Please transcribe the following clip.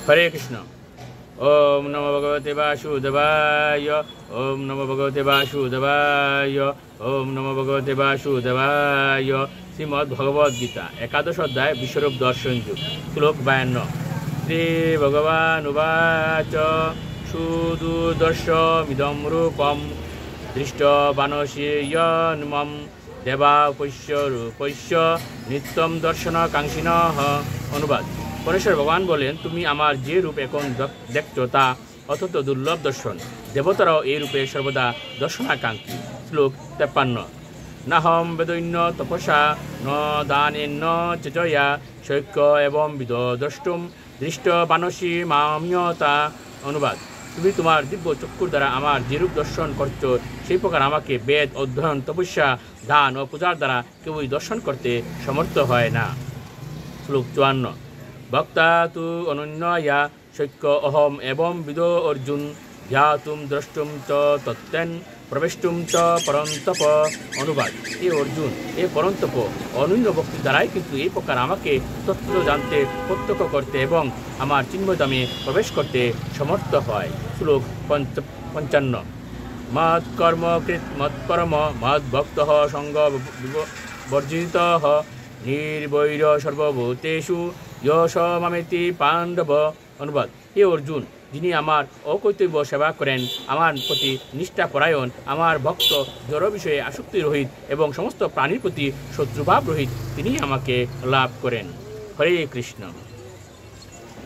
হরে কৃষ্ণ। ওম নমো ভগবতে বাসুদেবায়। ওম নমো ভগবতে বাসুদেবায়। ওম নমো ভগবতে বাসুদেবায়। শ্রীমদ্ ভগবদ গীতা একাদশ অধ্যায় বিশ্বরূপ দর্শন যুগ শ্লোক 52। শ্রী ভগবান উবাচ সুদূরদর্শমিদং রূপম দৃষ্টবানসীয়ন্মম দেবা পৈশ্য নিত্যম দর্শন কাঙ্ক্ষিণঃ। অনুবাদ: পরেশ্বর ভগবান বলেন, তুমি আমার যে রূপ এখন দেখছ তা অত্যন্ত দুর্লভ দর্শন। দেবতারাও এই রূপে সর্বদা দর্শনাকাঙ্ক্ষী। শ্লোক 53। নাহম বেদৈন্য তপসা ন দানেন চেজয়া শৈক্য এবং বিদ দ্রষ্টুম দৃষ্ট বানসী মাম্যতা। অনুবাদ: তুমি তোমার দিব্য চক্ষুর দ্বারা আমার যে রূপ দর্শন করছো সেই প্রকার আমাকে বেদ অধ্যয়ন তপস্যা দান ও পূজার দ্বারা কেউই দর্শন করতে সমর্থ হয় না। শ্লোক 54। ভক্তা তু অনন্যয়া শৈক্য অহম এবং বিদো অর্জুন ধ্যাতুম দ্রষ্টুম চ তত্ত্বেন প্রবেষ্টুম চ পরন্তপ। অনুবাদ: এ অর্জুন, এ পরন্তপ অনন্য ভক্তি দ্বারাই কিন্তু এই প্রকার আমাকে তত্ত্ব জানতে, প্রত্যক্ষ করতে এবং আমার চিন্ময়ধামে প্রবেশ করতে সমর্থ হয়। শ্লোক 55। মৎ কর্মকৃত মৎপরম মদ্ভক্ত সঙ্গ বর্জিত নির্বৈর সর্বভূতেষু যশ মামেতি পাণ্ডব। অনুবাদ: হে অর্জুন, যিনি আমার অকৈতব্য সেবা করেন, আমার প্রতি নিষ্ঠাপরায়ণ, আমার ভক্ত, জড় বিষয়ে আসক্তি রহিত এবং সমস্ত প্রাণীর প্রতি শত্রুভাব রহিত, তিনি আমাকে লাভ করেন। হরে কৃষ্ণ।